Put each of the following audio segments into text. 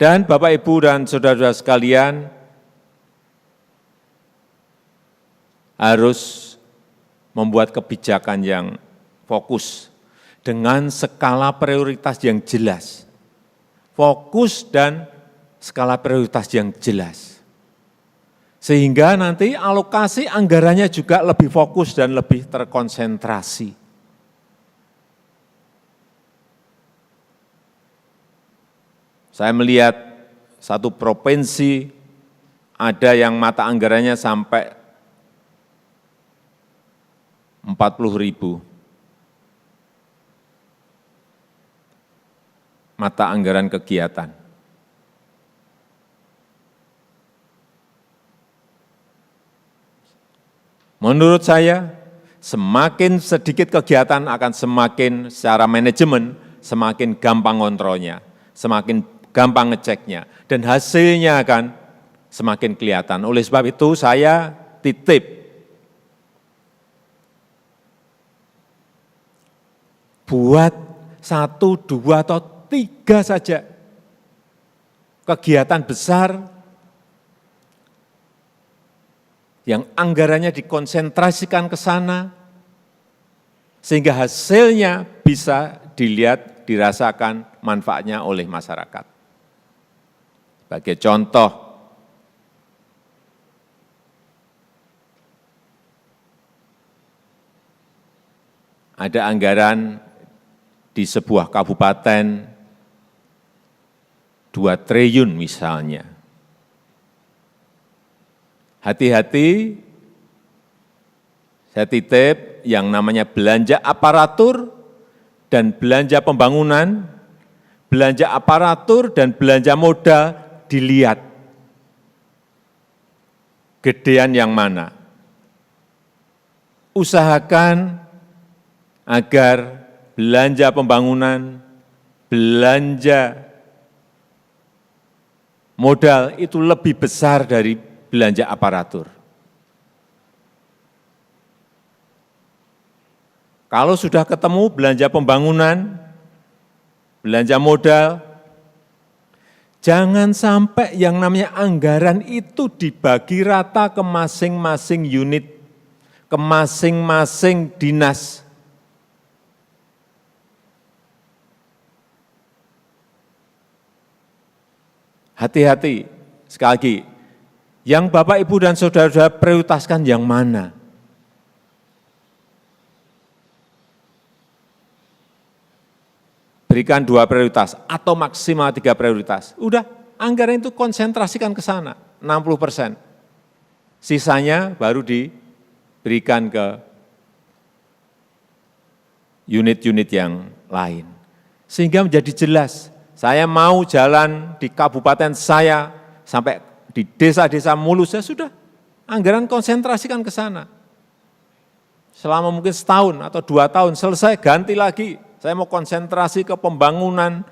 Dan Bapak, Ibu, dan saudara-saudara sekalian, harus membuat kebijakan yang fokus dengan skala prioritas yang jelas. Fokus dan skala prioritas yang jelas. Sehingga nanti alokasi anggarannya juga lebih fokus dan lebih terkonsentrasi. Saya melihat satu provinsi ada yang mata anggarannya sampai 40.000 mata anggaran kegiatan. Menurut saya, semakin sedikit kegiatan akan semakin secara manajemen, semakin gampang kontrolnya, semakin gampang ngeceknya, dan hasilnya akan semakin kelihatan. Oleh sebab itu saya titip buat 1, 2, atau 3 saja kegiatan besar yang anggarannya dikonsentrasikan ke sana, sehingga hasilnya bisa dilihat, dirasakan manfaatnya oleh masyarakat. Sebagai contoh, ada anggaran di sebuah kabupaten 2 triliun misalnya. Hati-hati, saya titip yang namanya belanja aparatur dan belanja pembangunan, belanja aparatur dan belanja modal dilihat. Gedean yang mana? Usahakan agar belanja pembangunan, belanja modal itu lebih besar dari belanja aparatur. Kalau sudah ketemu belanja pembangunan, belanja modal, jangan sampai yang namanya anggaran itu dibagi rata ke masing-masing unit, ke masing-masing dinas. Hati-hati, sekali lagi, yang Bapak, Ibu, dan saudara-saudara prioritaskan yang mana? Berikan 2 prioritas atau maksimal 3 prioritas. Udah, anggaran itu konsentrasikan ke sana, 60%. Sisanya baru diberikan ke unit-unit yang lain. Sehingga menjadi jelas, saya mau jalan di kabupaten saya sampai di desa-desa mulus, ya sudah, anggaran konsentrasikan ke sana. Selama mungkin setahun atau 2 tahun, selesai ganti lagi. Saya mau konsentrasi ke pembangunan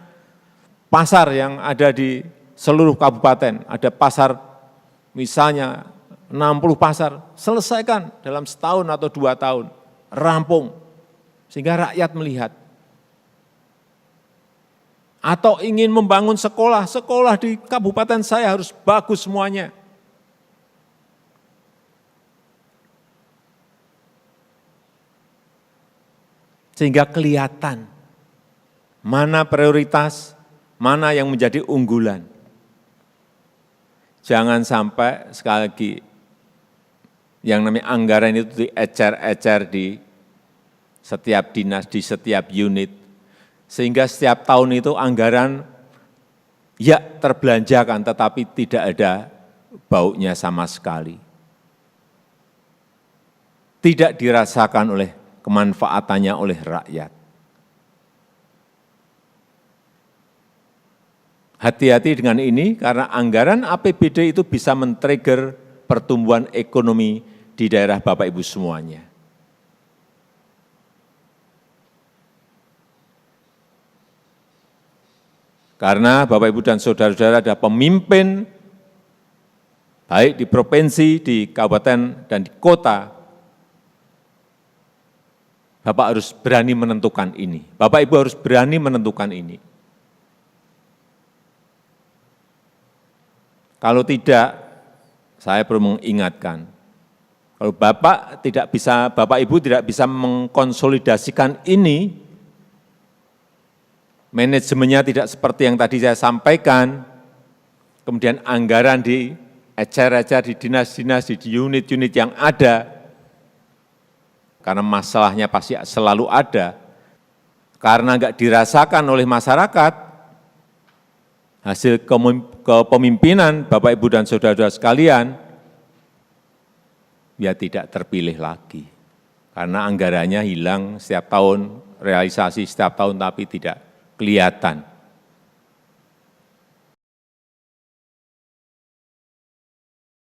pasar yang ada di seluruh kabupaten. Ada pasar misalnya 60 pasar, selesaikan dalam setahun atau 2 tahun, rampung. Sehingga rakyat melihat. Atau ingin membangun sekolah, sekolah di kabupaten saya harus bagus semuanya. Sehingga kelihatan mana prioritas, mana yang menjadi unggulan. Jangan sampai sekali lagi yang namanya anggaran itu diecer-ecer di setiap dinas, di setiap unit. Sehingga setiap tahun itu anggaran ya terbelanjakan, tetapi tidak ada baunya sama sekali. Tidak dirasakan oleh kemanfaatannya oleh rakyat. Hati-hati dengan ini karena anggaran APBD itu bisa men-trigger pertumbuhan ekonomi di daerah Bapak Ibu semuanya. Karena Bapak, Ibu, dan saudara-saudara ada pemimpin, baik di provinsi, di kabupaten, dan di kota, Bapak harus berani menentukan ini. Bapak, Ibu harus berani menentukan ini. Kalau tidak, saya perlu mengingatkan, kalau Bapak Ibu tidak bisa mengkonsolidasikan ini, manajemennya tidak seperti yang tadi saya sampaikan, kemudian anggaran diecer-ecer di dinas-dinas, di unit-unit yang ada, karena masalahnya pasti selalu ada, karena enggak dirasakan oleh masyarakat, hasil kepemimpinan Bapak, Ibu, dan saudara-saudara sekalian, ya tidak terpilih lagi. Karena anggarannya hilang setiap tahun, realisasi setiap tahun tapi tidak kelihatan.